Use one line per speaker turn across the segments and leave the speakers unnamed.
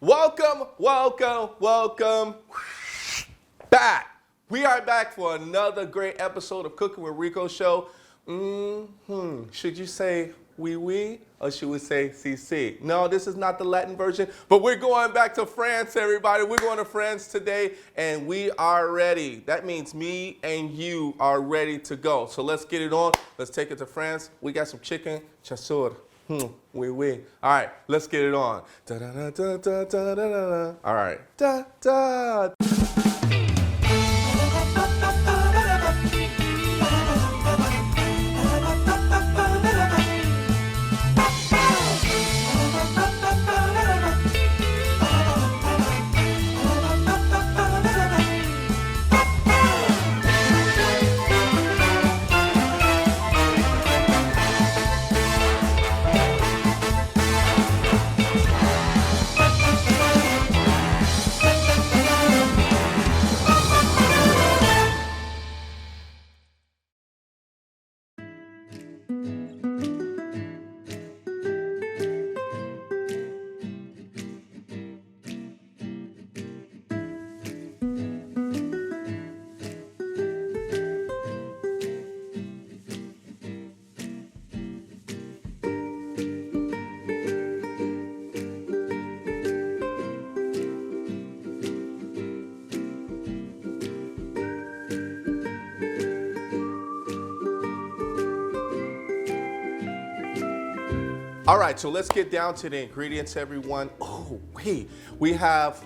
Welcome back. We are back for another great episode of Cooking with Rico Show. Should you say oui or should we say si? No, this is not the Latin version, but we're going back to France, everybody. We're going to France today, and we are ready. That means me and you are ready to go. So let's get it on. Let's take it to France. We got some chicken, Chasseur. Oui. All right, let's get it on. Da da da da da da da da. All right. Da da. All right, so let's get down to the ingredients, everyone. Oh, wait, we have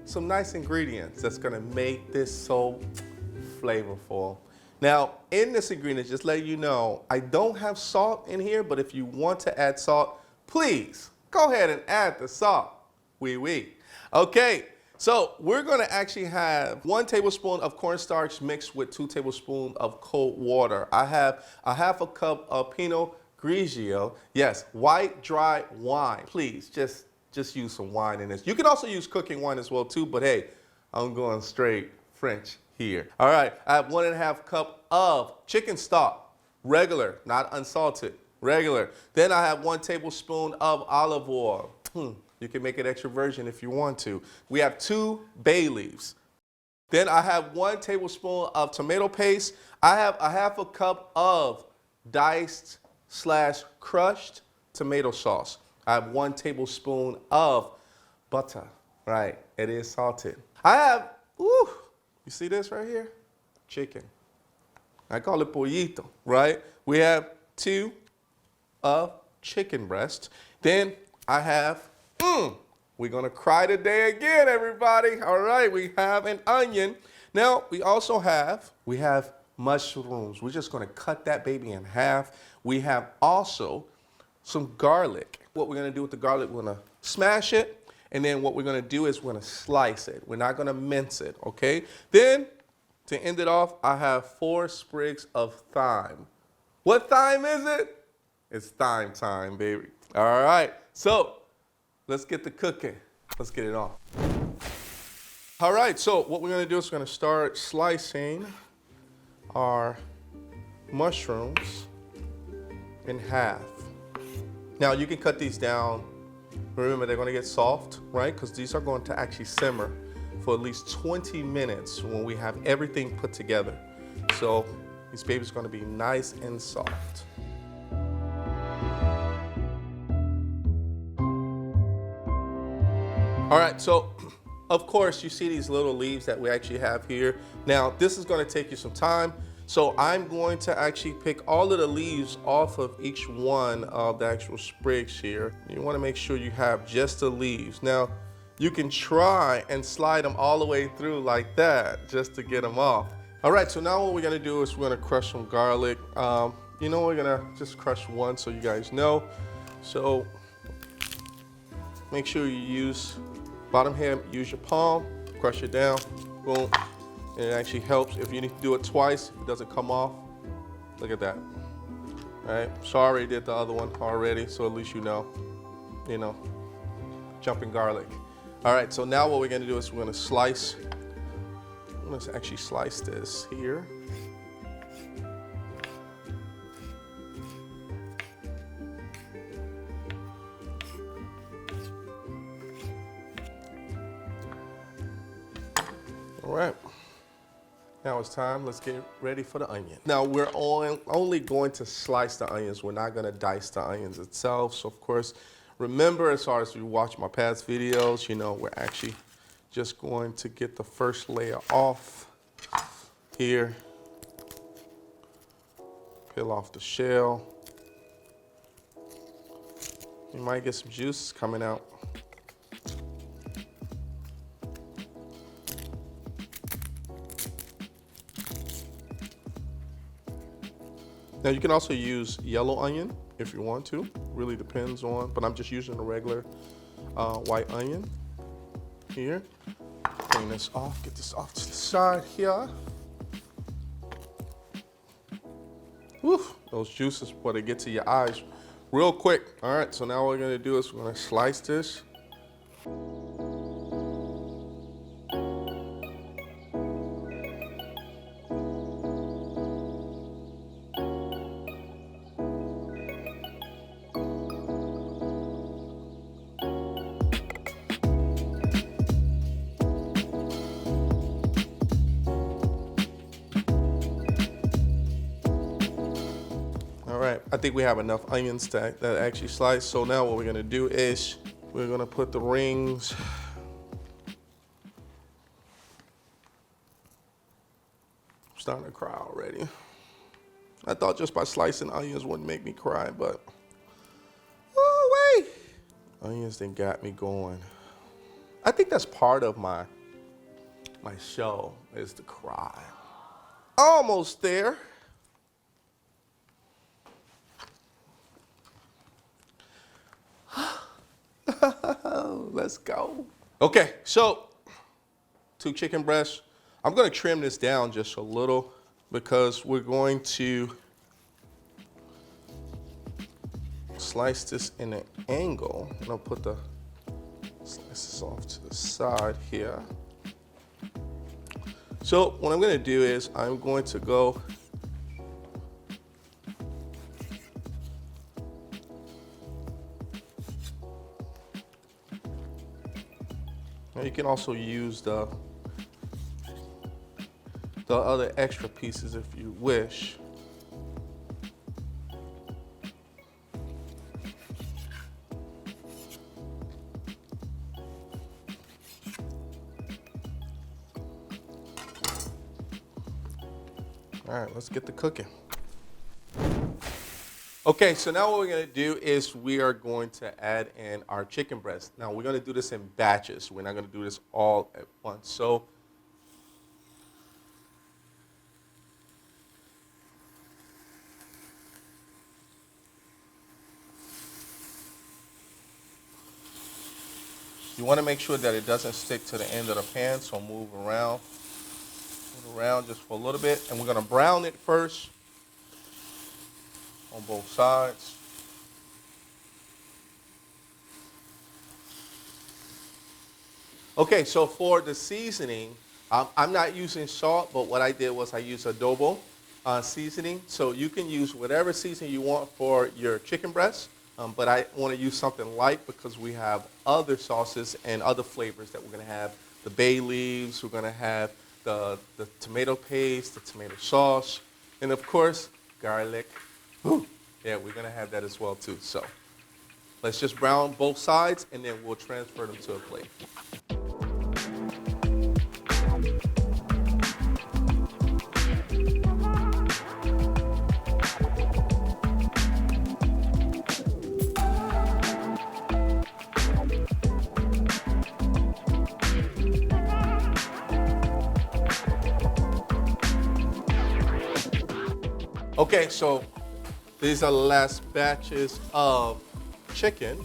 some nice ingredients that's gonna make this so flavorful. Now, in this ingredient, just let you know, I don't have salt in here, but if you want to add salt, please go ahead and add the salt. Oui. Okay, so we're gonna actually have 1 tablespoon of cornstarch mixed with 2 tablespoons of cold water. I have a half a cup of Pinot Grigio, yes, white dry wine. Please, just use some wine in this. You can also use cooking wine as well too, but hey, I'm going straight French here. All right, I have 1.5 cup of chicken stock, regular, not unsalted, regular. Then I have 1 tablespoon of olive oil. You can make an extra virgin if you want to. We have 2 bay leaves. Then I have 1 tablespoon of tomato paste. I have a half a cup of diced / crushed tomato sauce. I have 1 tablespoon of butter. Right, it is salted. I have, you see this right here? Chicken. I call it pollito, right? We have 2 of chicken breast. Then I have, we're gonna cry today again, everybody. All right, we have an onion. Now, we have mushrooms. We're just gonna cut that baby in half. We have also some garlic. What we're gonna do with the garlic, we're gonna smash it, and then what we're gonna do is we're gonna slice it. We're not gonna mince it, okay? Then, to end it off, I have 4 sprigs of thyme. What thyme is it? It's thyme time, baby. All right, so let's get to cooking. Let's get it on. All right, so what we're gonna do is we're gonna start slicing our mushrooms in half. Now you can cut these down. Remember, they're gonna get soft, right? Because these are going to actually simmer for at least 20 minutes when we have everything put together. So these babies are gonna be nice and soft. All right, so of course you see these little leaves that we actually have here. Now this is gonna take you some time. So I'm going to actually pick all of the leaves off of each one of the actual sprigs here. You want to make sure you have just the leaves. Now, you can try and slide them all the way through like that just to get them off. All right, so now what we're gonna do is we're gonna crush some garlic. We're gonna just crush 1 so you guys know. So make sure you use bottom hand, use your palm, crush it down, boom. And it actually helps if you need to do it twice, it doesn't come off. Look at that. All right, so I already did the other one already, so at least you know, jumping garlic. All right, so now what we're gonna do is we're gonna slice. Let's actually slice this here. All right. Now it's time, let's get ready for the onion. Now we're only going to slice the onions. We're not gonna dice the onions itself. So of course, remember, as far as you watch my past videos, you know, we're actually just going to get the first layer off here. Peel off the shell. You might get some juices coming out. Now you can also use yellow onion if you want to. Really depends on, but I'm just using a regular white onion here. Clean this off, get this off to the side here. Whew, those juices, boy, they get to your eyes real quick. All right, so now what we're gonna do is we're gonna slice this. All right, I think we have enough onions that actually slice. So now what we're gonna do is we're gonna put the rings. I'm starting to cry already. I thought just by slicing onions wouldn't make me cry, but oh wait. Onions then got me going. I think that's part of my show is to cry. Almost there. Let's go. Okay, so 2 chicken breasts. I'm gonna trim this down just a little because we're going to slice this in an angle. And I'll put the slices off to the side here. So what I'm gonna do is I'm going to go now you can also use the other extra pieces if you wish. All right, let's get to cooking. Okay, so now what we're gonna do is we are going to add in our chicken breast. Now we're gonna do this in batches. We're not gonna do this all at once. So you wanna make sure that it doesn't stick to the end of the pan, so move around just for a little bit. And we're gonna brown it first on both sides. Okay, so for the seasoning, I'm not using salt, but what I did was I used adobo seasoning. So you can use whatever seasoning you want for your chicken breast, but I want to use something light because we have other sauces and other flavors that we're going to have. The bay leaves, we're going to have the tomato paste, the tomato sauce, and of course, garlic. Whew. Yeah, we're going to have that as well too. So let's just brown both sides and then we'll transfer them to a plate. Okay, so these are the last batches of chicken.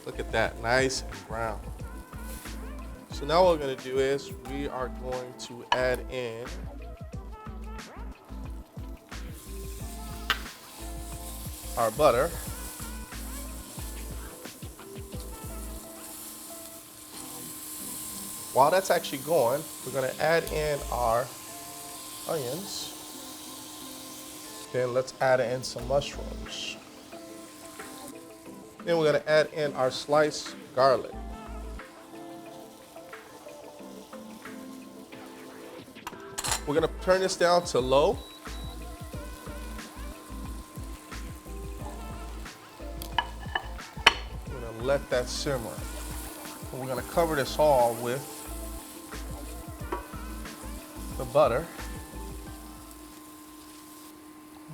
Look at that, nice and brown. So now what we're gonna do is we are going to add in our butter. While that's actually going, we're gonna add in our onions. Then let's add in some mushrooms. Then we're gonna add in our sliced garlic. We're gonna turn this down to low. We're gonna let that simmer. And we're gonna cover this all with the butter.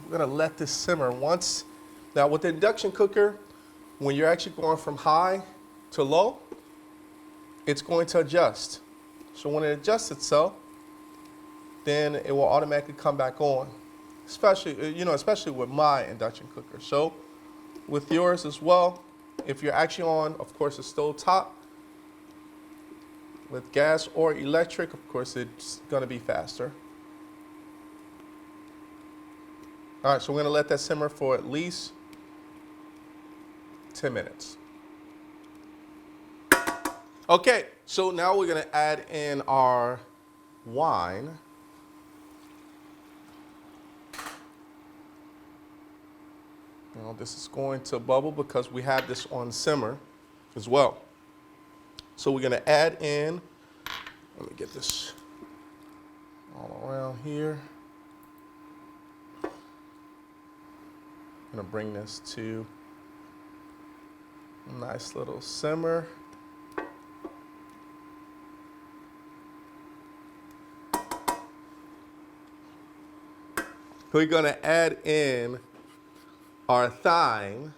We're gonna let this simmer once. Now with the induction cooker, when you're actually going from high to low, it's going to adjust. So when it adjusts itself, then it will automatically come back on. Especially with my induction cooker. So with yours as well, if you're actually on, of course, a stove top, with gas or electric, of course, it's gonna be faster. All right, so we're gonna let that simmer for at least 10 minutes. Okay, so now we're gonna add in our wine. Now this is going to bubble because we have this on simmer as well. So we're gonna add in, let me get this all around here. I'm gonna bring this to a nice little simmer. We're gonna add in our thyme.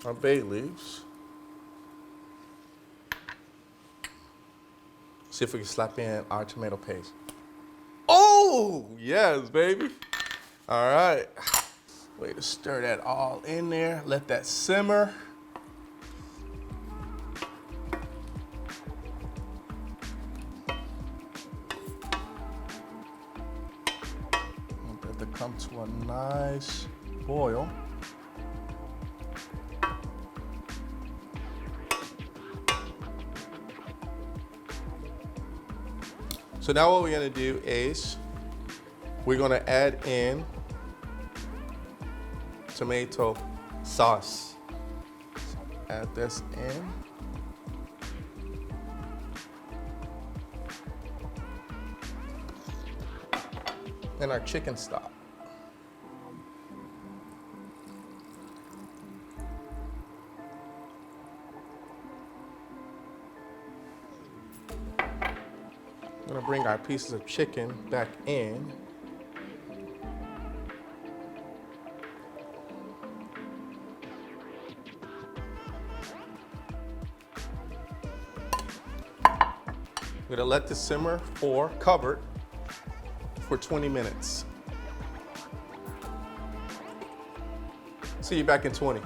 Our bay leaves. See if we can slap in our tomato paste. Oh, yes, baby. All right. Way to stir that all in there. Let that simmer. Want that to come to a nice boil. So now what we're gonna do is we're gonna add in tomato sauce. So add this in. And our chicken stock. I'm gonna bring our pieces of chicken back in. We're gonna let this simmer covered for 20 minutes. See you back in 20.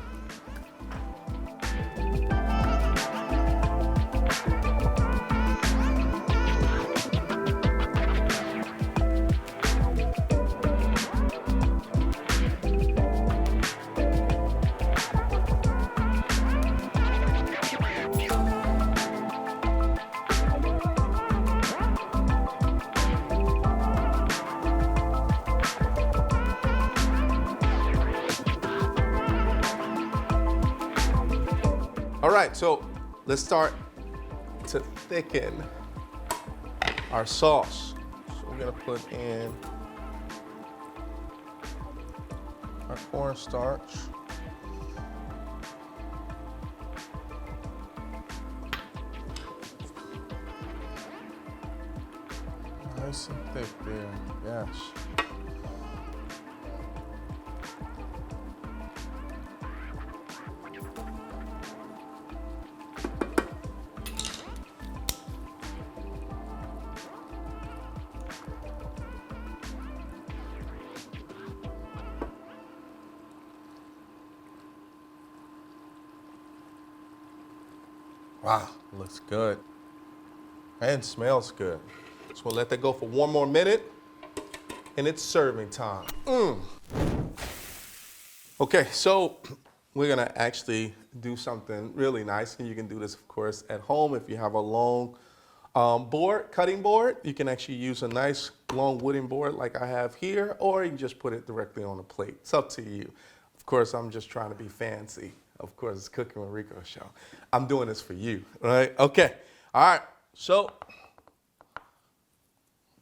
All right, so let's start to thicken our sauce. So we're gonna put in our cornstarch. Nice and thick there, yes. Wow, looks good. And smells good. So we'll let that go for one more minute, and it's serving time. Okay, so we're gonna actually do something really nice, and you can do this, of course, at home if you have a long cutting board. You can actually use a nice long wooden board like I have here, or you can just put it directly on a plate. It's up to you. Of course, I'm just trying to be fancy. Of course, it's Cooking with Rico show. I'm doing this for you, right? Okay. All right. So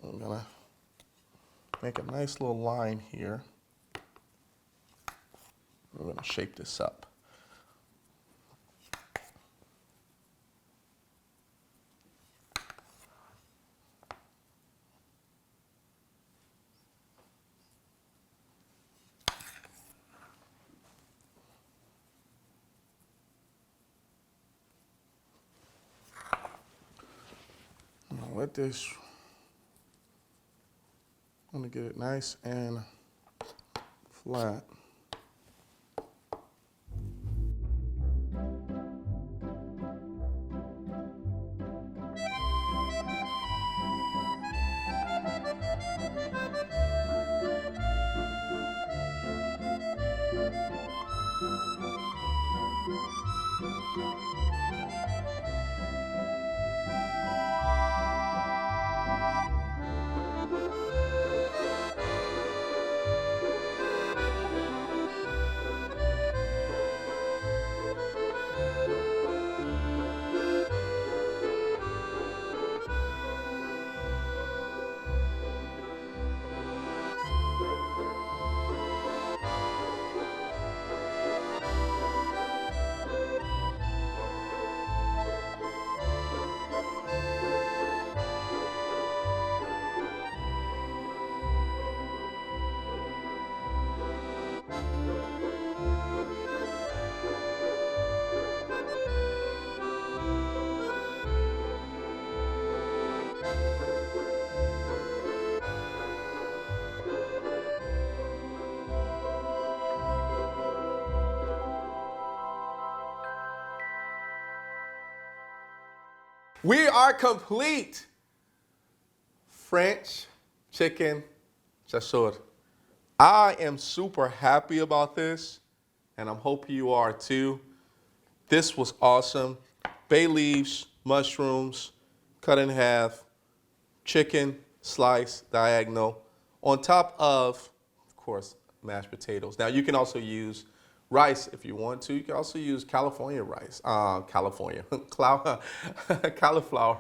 I'm gonna make a nice little line here. We're gonna shape this up. Let this, I'm gonna get it nice and flat. We are complete. French chicken chasseur. I am super happy about this, and I'm hoping you are too. This was awesome. Bay leaves, mushrooms, cut in half, chicken, slice, diagonal, on top of course, mashed potatoes. Now, you can also use rice if you want to. You can also use California rice, cauliflower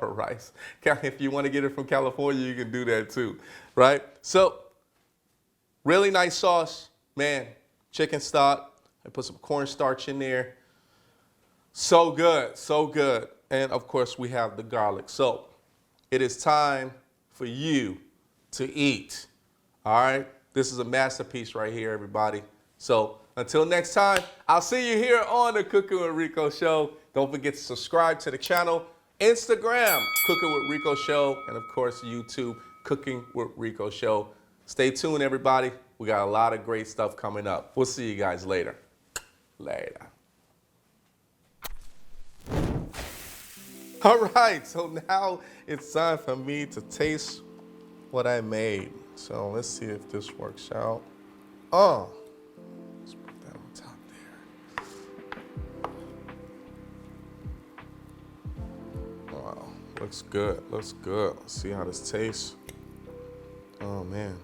rice. If you want to get it from California, you can do that too, right? So, really nice sauce, man. Chicken stock. I put some cornstarch in there. So good, so good. And of course, we have the garlic. So, it is time for you to eat. All right? This is a masterpiece right here, everybody. So, until next time, I'll see you here on the Cooking with Rico show. Don't forget to subscribe to the channel, Instagram, Cooking with Rico show, and of course, YouTube, Cooking with Rico show. Stay tuned, everybody. We got a lot of great stuff coming up. We'll see you guys later. Later. All right, so now it's time for me to taste what I made. So let's see if this works out. Oh, let's put that on top there. Wow, looks good, looks good. Let's see how this tastes. Oh man.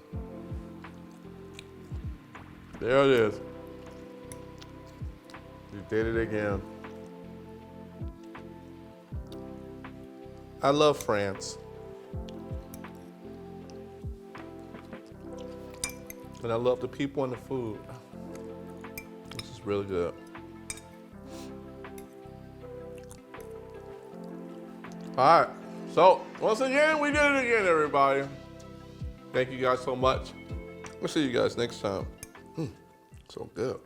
There it is. You did it again. I love France. And I love the people and the food. This is really good. All right, so once again, we did it again, everybody. Thank you guys so much. We'll see you guys next time. So good.